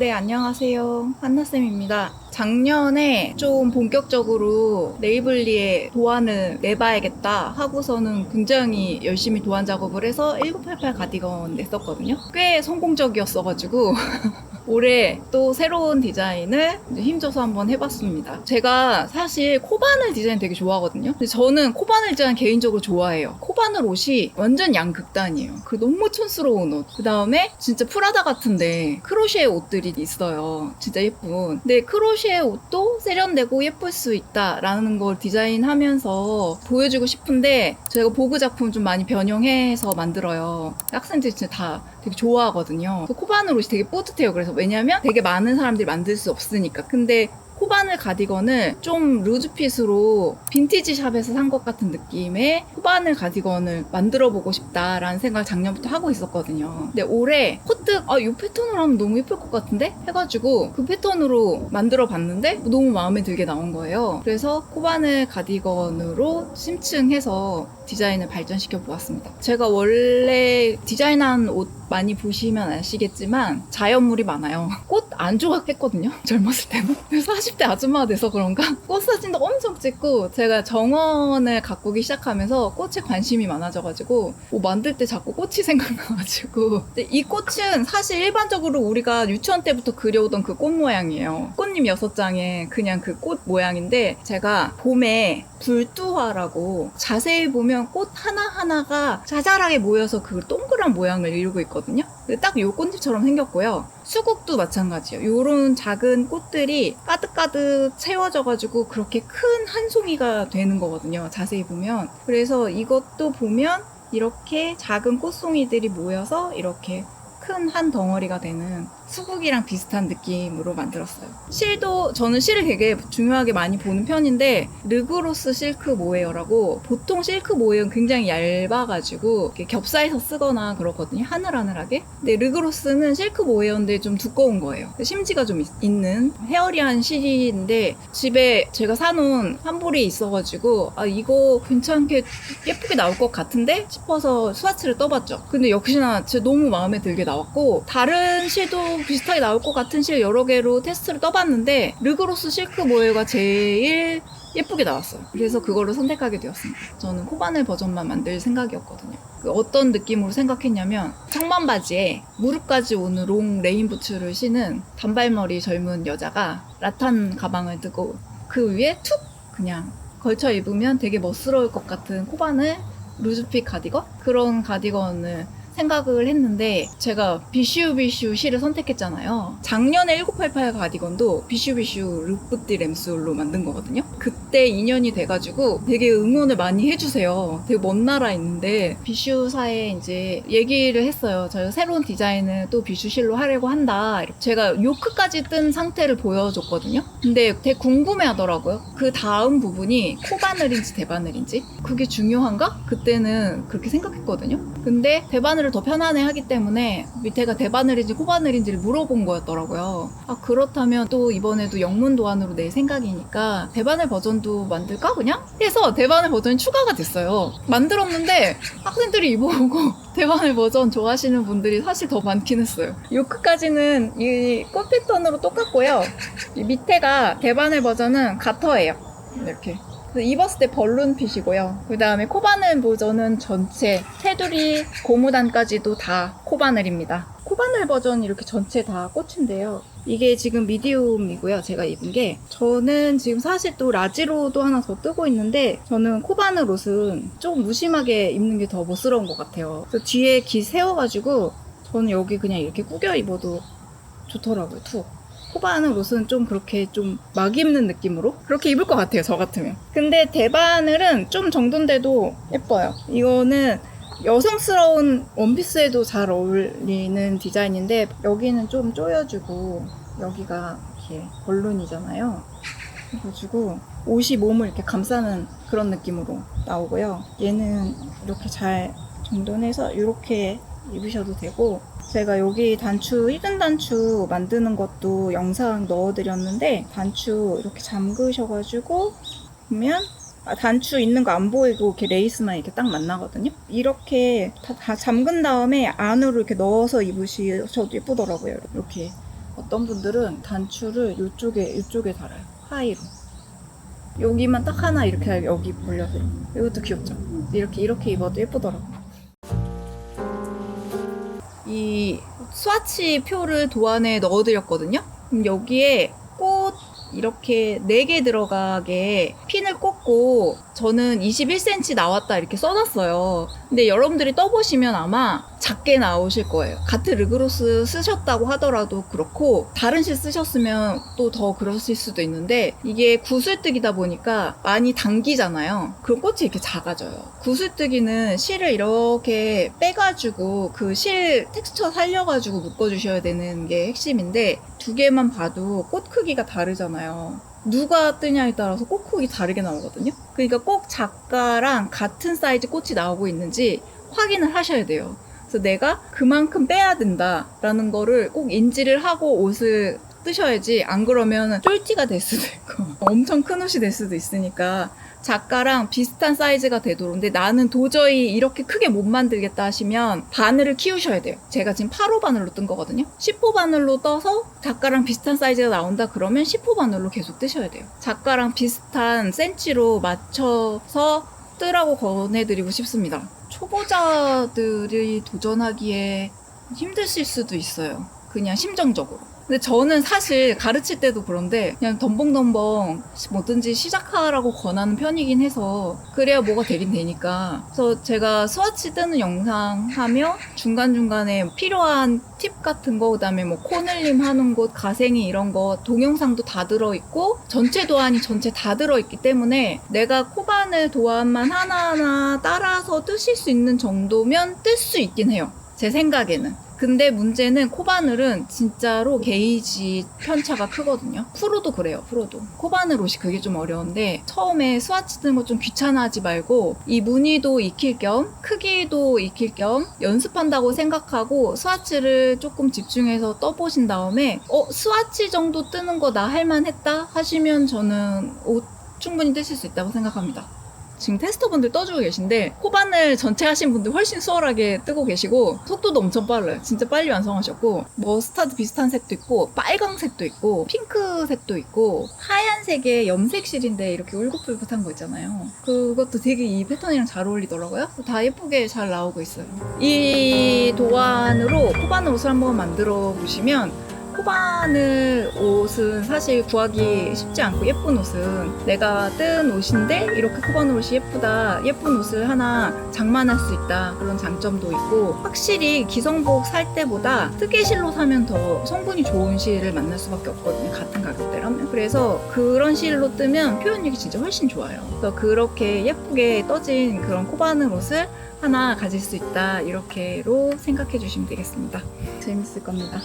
네, 안녕하세요. 한나쌤입니다. 작년에 좀 본격적으로 네이블리에 도안을 내봐야겠다 하고서는 굉장히 열심히 도안 작업을 해서 1988 가디건 냈었거든요. 꽤 성공적이었어가지고 올해 또 새로운 디자인을 이제 힘줘서 한번 해봤습니다. 제가 사실 코바늘 디자인 되게 좋아하거든요. 근데 저는 코바늘 디자인 개인적으로 좋아해요. 코바늘 옷이 완전 양극단이에요. 그 너무 촌스러운 옷. 그 다음에 진짜 프라다 같은데 크로셰 옷들이 있어요. 진짜 예쁜. 근데 크로셰 옷도 세련되고 예쁠 수 있다라는 걸 디자인하면서 보여주고 싶은데 제가 보그 작품 좀 많이 변형해서 만들어요. 학생들이 진짜 다 되게 좋아하거든요. 코바늘 옷이 되게 뿌듯해요. 그래서 왜냐면 되게 많은 사람들이 만들 수 없으니까. 근데 코바늘 가디건을 좀 루즈핏으로 빈티지 샵에서 산 것 같은 느낌의 코바늘 가디건을 만들어보고 싶다라는 생각을 작년부터 하고 있었거든요. 근데 올해 코트 이 패턴으로 하면 너무 예쁠 것 같은데? 해가지고 그 패턴으로 만들어 봤는데 너무 마음에 들게 나온 거예요. 그래서 코바늘 가디건으로 심층해서 디자인을 발전시켜 보았습니다. 제가 원래 디자인한 옷 많이 보시면 아시겠지만 자연물이 많아요. 꽃 안 조각했거든요. 젊었을 때는. 그래서 40대 아줌마가 돼서 그런가? 꽃 사진도 엄청 찍고 제가 정원을 가꾸기 시작하면서 꽃에 관심이 많아져가지고 만들 때 자꾸 꽃이 생각나가지고 근데 이 꽃은 사실 일반적으로 우리가 유치원 때부터 그려오던 그 꽃 모양이에요. 꽃잎 6장에 그냥 그 꽃 모양인데 제가 봄에 불두화라고 자세히 보면 꽃 하나하나가 자잘하게 모여서 그 동그란 모양을 이루고 있거든요. 딱 요 꽃잎처럼 생겼고요. 수국도 마찬가지예요. 요런 작은 꽃들이 가득가득 채워져가지고 그렇게 큰 한 송이가 되는 거거든요. 자세히 보면. 그래서 이것도 보면 이렇게 작은 꽃송이들이 모여서 이렇게 큰 한 덩어리가 되는 수국이랑 비슷한 느낌으로 만들었어요. 실도 저는 실을 되게 중요하게 많이 보는 편인데 르그로스 실크 모헤어라고 보통 실크 모헤어는 굉장히 얇아가지고 이렇게 겹사해서 쓰거나 그렇거든요. 하늘하늘하게. 근데 르그로스는 실크 모헤어인데 좀 두꺼운 거예요. 심지가 좀 있는 헤어리한 실인데 집에 제가 사놓은 한볼이 있어가지고 이거 괜찮게 예쁘게 나올 것 같은데 싶어서 스와치를 떠봤죠. 근데 역시나 진짜 너무 마음에 들게 나왔고 다른 실도 비슷하게 나올 것 같은 실 여러 개로 테스트를 떠봤는데 르그로스 실크 모헤어가 제일 예쁘게 나왔어요. 그래서 그거를 선택하게 되었습니다. 저는 코바늘 버전만 만들 생각이었거든요. 어떤 느낌으로 생각했냐면 청반 바지에 무릎까지 오는 롱 레인 부츠를 신은 단발머리 젊은 여자가 라탄 가방을 들고 그 위에 툭 그냥 걸쳐 입으면 되게 멋스러울 것 같은 코바늘 루즈핏 가디건? 그런 가디건을 생각을 했는데 제가 비슈 실을 선택했잖아요. 작년에 1988 가디건도 비슈 르프띠 램술로 만든 거거든요. 그때 인연이 돼가지고 되게 응원을 많이 해주세요. 되게 먼 나라에 있는데 비슈사에 이제 얘기를 했어요. 저희가 새로운 디자인을 또 비슈실로 하려고 한다. 제가 요크까지 뜬 상태를 보여줬거든요. 근데 되게 궁금해 하더라고요. 그 다음 부분이 코바늘인지 대바늘인지 그게 중요한가? 그때는 그렇게 생각했거든요. 근데 대바늘을 더 편안해 하기 때문에 밑에가 대바늘인지 코바늘인지를 물어본 거였더라고요. 그렇다면 또 이번에도 영문 도안으로 낼 생각이니까 대바늘 버전도 만들까 그냥? 해서 대바늘 버전이 추가가 됐어요. 만들었는데 학생들이 입어보고 대바늘 버전 좋아하시는 분들이 사실 더 많긴 했어요. 요크까지는 이 꽃 패턴으로 똑같고요. 이 밑에가 대바늘 버전은 가터예요. 이렇게. 입었을 때 벌룬핏이고요. 그 다음에 코바늘 버전은 전체 테두리 고무단까지도 다 코바늘입니다. 코바늘 버전 이렇게 전체 다 꽃인데요. 이게 지금 미디움이고요. 제가 입은 게 저는 지금 사실 또 라지로도 하나 더 뜨고 있는데 저는 코바늘 옷은 조금 무심하게 입는 게 더 멋스러운 것 같아요. 그래서 뒤에 기 세워가지고 저는 여기 그냥 이렇게 꾸겨 입어도 좋더라고요. 툭. 코바늘 옷은 좀 그렇게 좀 막 입는 느낌으로 그렇게 입을 것 같아요. 저 같으면. 근데 대바늘은 좀 정돈돼도 예뻐요. 이거는 여성스러운 원피스에도 잘 어울리는 디자인인데 여기는 좀 조여주고 여기가 이렇게 벌룬이잖아요. 그래가지고 옷이 몸을 이렇게 감싸는 그런 느낌으로 나오고요. 얘는 이렇게 잘 정돈해서 이렇게 입으셔도 되고 제가 여기 단추, 히든 단추 만드는 것도 영상 넣어드렸는데 단추 이렇게 잠그셔가지고 보면 단추 있는 거 안 보이고 이렇게 레이스만 이렇게 딱 만나거든요. 이렇게 다 잠근 다음에 안으로 이렇게 넣어서 입으셔도 예쁘더라고요. 이렇게 어떤 분들은 단추를 이쪽에 달아요. 하이로. 여기만 딱 하나 이렇게 여기 벌려서. 이것도 귀엽죠? 이렇게 입어도 예쁘더라고. 이 스와치 표를 도안에 넣어드렸거든요. 그럼 여기에 꽃 이렇게 4개 들어가게 핀을 꽂고 저는 21cm 나왔다 이렇게 써놨어요. 근데 여러분들이 떠보시면 아마 작게 나오실 거예요. 같은 르그로스 쓰셨다고 하더라도 그렇고 다른 실 쓰셨으면 또 더 그러실 수도 있는데 이게 구슬뜨기다 보니까 많이 당기잖아요. 그럼 꽃이 이렇게 작아져요. 구슬뜨기는 실을 이렇게 빼가지고 그 실 텍스처 살려가지고 묶어주셔야 되는 게 핵심인데 2개만 봐도 꽃 크기가 다르잖아요. 누가 뜨냐에 따라서 꽃 크기 다르게 나오거든요. 그러니까 꼭 작가랑 같은 사이즈 꽃이 나오고 있는지 확인을 하셔야 돼요. 그래서 내가 그만큼 빼야 된다라는 거를 꼭 인지를 하고 옷을 뜨셔야지 안 그러면 쫄티가 될 수도 있고 엄청 큰 옷이 될 수도 있으니까 작가랑 비슷한 사이즈가 되도록. 근데 나는 도저히 이렇게 크게 못 만들겠다 하시면 바늘을 키우셔야 돼요. 제가 지금 8호 바늘로 뜬 거거든요. 10호 바늘로 떠서 작가랑 비슷한 사이즈가 나온다 그러면 10호 바늘로 계속 뜨셔야 돼요. 작가랑 비슷한 센치로 맞춰서 뜨라고 권해드리고 싶습니다. 초보자들이 도전하기에 힘드실 수도 있어요. 그냥 심정적으로. 근데 저는 사실 가르칠 때도 그런데 그냥 덤벙덤벙 뭐든지 시작하라고 권하는 편이긴 해서 그래야 뭐가 되긴 되니까. 그래서 제가 스와치 뜨는 영상 하며 중간중간에 필요한 팁 같은 거, 그다음에 뭐 코늘림 하는 곳, 가생이 이런 거 동영상도 다 들어있고 전체 도안이 전체 다 들어있기 때문에 내가 코바늘 도안만 하나하나 따라서 뜨실 수 있는 정도면 뜰 수 있긴 해요. 제 생각에는. 근데 문제는 코바늘은 진짜로 게이지 편차가 크거든요. 프로도 그래요. 프로도. 코바늘 옷이 그게 좀 어려운데 처음에 스와치 뜨는 거 좀 귀찮아하지 말고 이 무늬도 익힐 겸 크기도 익힐 겸 연습한다고 생각하고 스와치를 조금 집중해서 떠보신 다음에 스와치 정도 뜨는 거 나 할만했다 하시면 저는 옷 충분히 뜨실 수 있다고 생각합니다. 지금 테스터분들 떠주고 계신데 코바늘 전체 하신 분들 훨씬 수월하게 뜨고 계시고 속도도 엄청 빨라요. 진짜 빨리 완성하셨고 머스타드 비슷한 색도 있고 빨강색도 있고 핑크색도 있고 하얀색의 염색실인데 이렇게 울긋불긋한 거 있잖아요. 그것도 되게 이 패턴이랑 잘 어울리더라고요. 다 예쁘게 잘 나오고 있어요. 이 도안으로 코바늘 옷을 한번 만들어 보시면 코바늘 옷은 사실 구하기 쉽지 않고 예쁜 옷은 내가 뜬 옷인데 이렇게 코바늘 옷이 예쁘다, 예쁜 옷을 하나 장만할 수 있다, 그런 장점도 있고 확실히 기성복 살 때보다 뜨개실로 사면 더 성분이 좋은 실을 만날 수밖에 없거든요. 같은 가격대라면. 그래서 그런 실로 뜨면 표현력이 진짜 훨씬 좋아요. 그래서 그렇게 예쁘게 떠진 그런 코바늘 옷을 하나 가질 수 있다, 이렇게로 생각해 주시면 되겠습니다. 재밌을 겁니다.